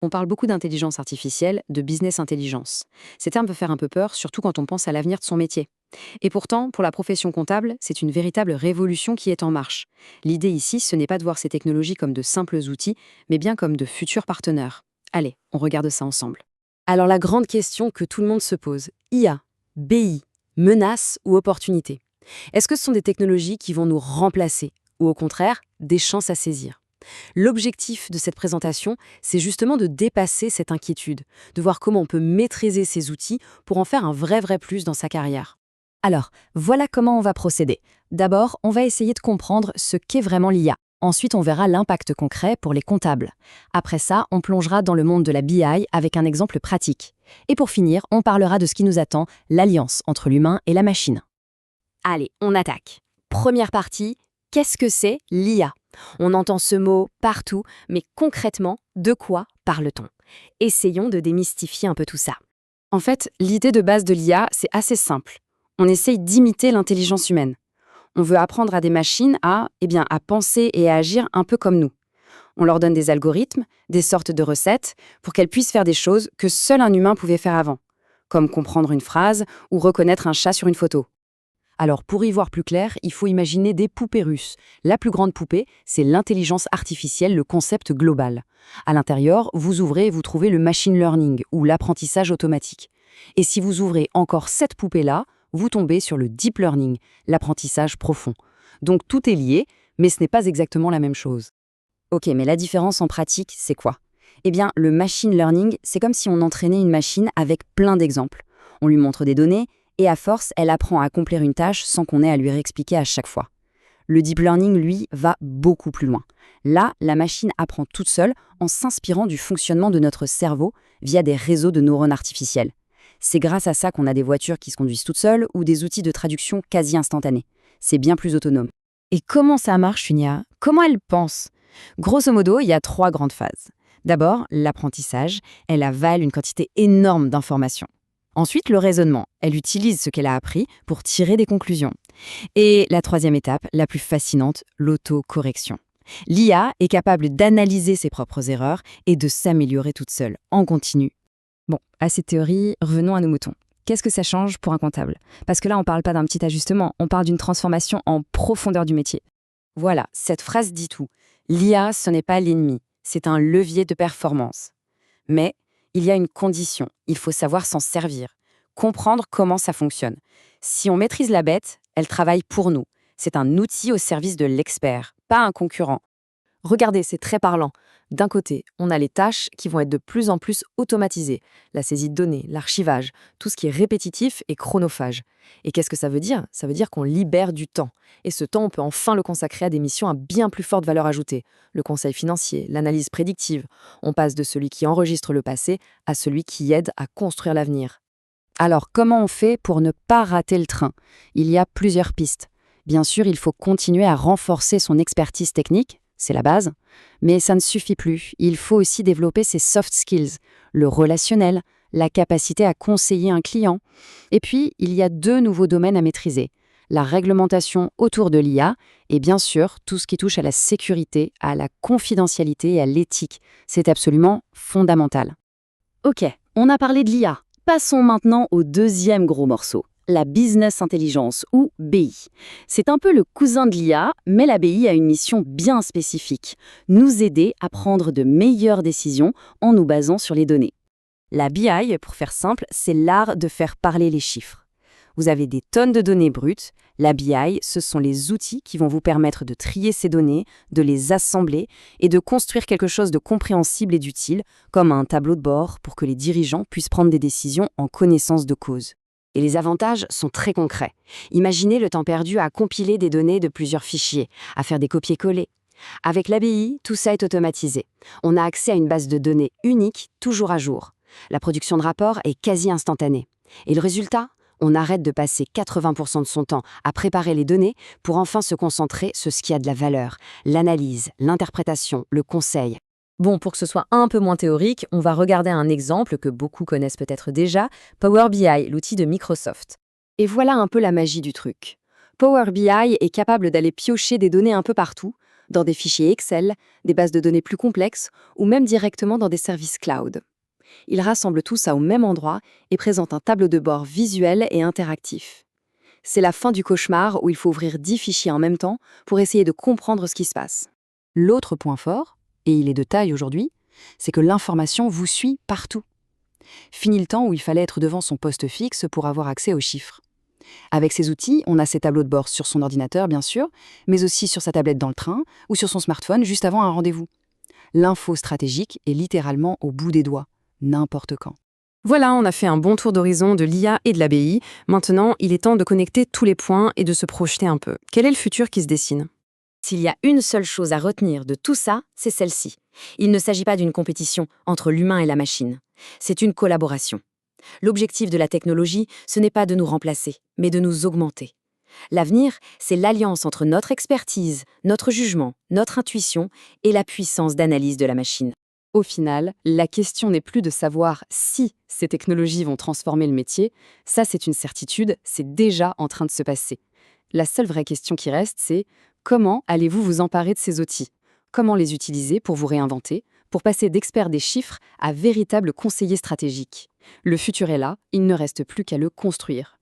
On parle beaucoup d'intelligence artificielle, de business intelligence. Ces termes peuvent faire un peu peur, surtout quand on pense à l'avenir de son métier. Et pourtant, pour la profession comptable, c'est une véritable révolution qui est en marche. L'idée ici, ce n'est pas de voir ces technologies comme de simples outils, mais bien comme de futurs partenaires. Allez, on regarde ça ensemble. Alors la grande question que tout le monde se pose, IA, BI, menace ou opportunité? Est-ce que ce sont des technologies qui vont nous remplacer ou au contraire, des chances à saisir? L'objectif de cette présentation, c'est justement de dépasser cette inquiétude, de voir comment on peut maîtriser ces outils pour en faire un vrai plus dans sa carrière. Alors, voilà comment on va procéder. D'abord, on va essayer de comprendre ce qu'est vraiment l'IA. Ensuite, on verra l'impact concret pour les comptables. Après ça, on plongera dans le monde de la BI avec un exemple pratique. Et pour finir, on parlera de ce qui nous attend, l'alliance entre l'humain et la machine. Allez, on attaque. Première partie, qu'est-ce que c'est l'IA? On entend ce mot partout, mais concrètement, de quoi parle-t-on? Essayons de démystifier un peu tout ça. En fait, l'idée de base de l'IA, c'est assez simple. On essaye d'imiter l'intelligence humaine. On veut apprendre à des machines à penser et à agir un peu comme nous. On leur donne des algorithmes, des sortes de recettes, pour qu'elles puissent faire des choses que seul un humain pouvait faire avant, comme comprendre une phrase ou reconnaître un chat sur une photo. Alors, pour y voir plus clair, il faut imaginer des poupées russes. La plus grande poupée, c'est l'intelligence artificielle, le concept global. À l'intérieur, vous ouvrez et vous trouvez le machine learning, ou l'apprentissage automatique. Et si vous ouvrez encore cette poupée-là, vous tombez sur le deep learning, l'apprentissage profond. Donc tout est lié, mais ce n'est pas exactement la même chose. Ok, mais la différence en pratique, c'est quoi? Eh bien, le machine learning, c'est comme si on entraînait une machine avec plein d'exemples. On lui montre des données, et à force, elle apprend à accomplir une tâche sans qu'on ait à lui réexpliquer à chaque fois. Le deep learning, lui, va beaucoup plus loin. Là, la machine apprend toute seule en s'inspirant du fonctionnement de notre cerveau via des réseaux de neurones artificiels. C'est grâce à ça qu'on a des voitures qui se conduisent toutes seules ou des outils de traduction quasi instantanés. C'est bien plus autonome. Et comment ça marche, une IA? Comment elle pense? Grosso modo, il y a 3 grandes phases. D'abord, l'apprentissage. Elle avale une quantité énorme d'informations. Ensuite, le raisonnement. Elle utilise ce qu'elle a appris pour tirer des conclusions. Et la troisième étape, la plus fascinante, l'autocorrection. L'IA est capable d'analyser ses propres erreurs et de s'améliorer toute seule, en continu. Bon, à ces théories, revenons à nos moutons. Qu'est-ce que ça change pour un comptable? Parce que là, on ne parle pas d'un petit ajustement, on parle d'une transformation en profondeur du métier. Voilà, cette phrase dit tout. L'IA, ce n'est pas l'ennemi, c'est un levier de performance. Mais il y a une condition, il faut savoir s'en servir, comprendre comment ça fonctionne. Si on maîtrise la bête, elle travaille pour nous. C'est un outil au service de l'expert, pas un concurrent. Regardez, c'est très parlant. D'un côté, on a les tâches qui vont être de plus en plus automatisées. La saisie de données, l'archivage, tout ce qui est répétitif et chronophage. Et qu'est-ce que ça veut dire? Ça veut dire qu'on libère du temps. Et ce temps, on peut enfin le consacrer à des missions à bien plus forte valeur ajoutée. Le conseil financier, l'analyse prédictive. On passe de celui qui enregistre le passé à celui qui aide à construire l'avenir. Alors, comment on fait pour ne pas rater le train? Il y a plusieurs pistes. Bien sûr, il faut continuer à renforcer son expertise technique, c'est la base, mais ça ne suffit plus. Il faut aussi développer ses soft skills, le relationnel, la capacité à conseiller un client. Et puis, il y a 2 nouveaux domaines à maîtriser. La réglementation autour de l'IA et bien sûr, tout ce qui touche à la sécurité, à la confidentialité et à l'éthique. C'est absolument fondamental. Ok, on a parlé de l'IA. Passons maintenant au deuxième gros morceau, la business intelligence ou BI. C'est un peu le cousin de l'IA, mais la BI a une mission bien spécifique, nous aider à prendre de meilleures décisions en nous basant sur les données. La BI, pour faire simple, c'est l'art de faire parler les chiffres. Vous avez des tonnes de données brutes. La BI, ce sont les outils qui vont vous permettre de trier ces données, de les assembler et de construire quelque chose de compréhensible et d'utile, comme un tableau de bord pour que les dirigeants puissent prendre des décisions en connaissance de cause. Et les avantages sont très concrets. Imaginez le temps perdu à compiler des données de plusieurs fichiers, à faire des copier-coller. Avec l'ABI, tout ça est automatisé. On a accès à une base de données unique, toujours à jour. La production de rapports est quasi instantanée. Et le résultat? On arrête de passer 80% de son temps à préparer les données pour enfin se concentrer sur ce qui a de la valeur, l'analyse, l'interprétation, le conseil. Bon, pour que ce soit un peu moins théorique, on va regarder un exemple que beaucoup connaissent peut-être déjà, Power BI, l'outil de Microsoft. Et voilà un peu la magie du truc. Power BI est capable d'aller piocher des données un peu partout, dans des fichiers Excel, des bases de données plus complexes ou même directement dans des services cloud. Il rassemble tout ça au même endroit et présente un tableau de bord visuel et interactif. C'est la fin du cauchemar où il faut ouvrir 10 fichiers en même temps pour essayer de comprendre ce qui se passe. L'autre point fort, et il est de taille aujourd'hui, c'est que l'information vous suit partout. Fini le temps où il fallait être devant son poste fixe pour avoir accès aux chiffres. Avec ces outils, on a ses tableaux de bord sur son ordinateur, bien sûr, mais aussi sur sa tablette dans le train ou sur son smartphone juste avant un rendez-vous. L'info stratégique est littéralement au bout des doigts, n'importe quand. Voilà, on a fait un bon tour d'horizon de l'IA et de la BI. Maintenant, il est temps de connecter tous les points et de se projeter un peu. Quel est le futur qui se dessine? S'il y a une seule chose à retenir de tout ça, c'est celle-ci. Il ne s'agit pas d'une compétition entre l'humain et la machine. C'est une collaboration. L'objectif de la technologie, ce n'est pas de nous remplacer, mais de nous augmenter. L'avenir, c'est l'alliance entre notre expertise, notre jugement, notre intuition et la puissance d'analyse de la machine. Au final, la question n'est plus de savoir si ces technologies vont transformer le métier. Ça, c'est une certitude, c'est déjà en train de se passer. La seule vraie question qui reste, c'est comment allez-vous vous emparer de ces outils? Comment les utiliser pour vous réinventer, pour passer d'experts des chiffres à véritables conseillers stratégiques? Le futur est là, il ne reste plus qu'à le construire.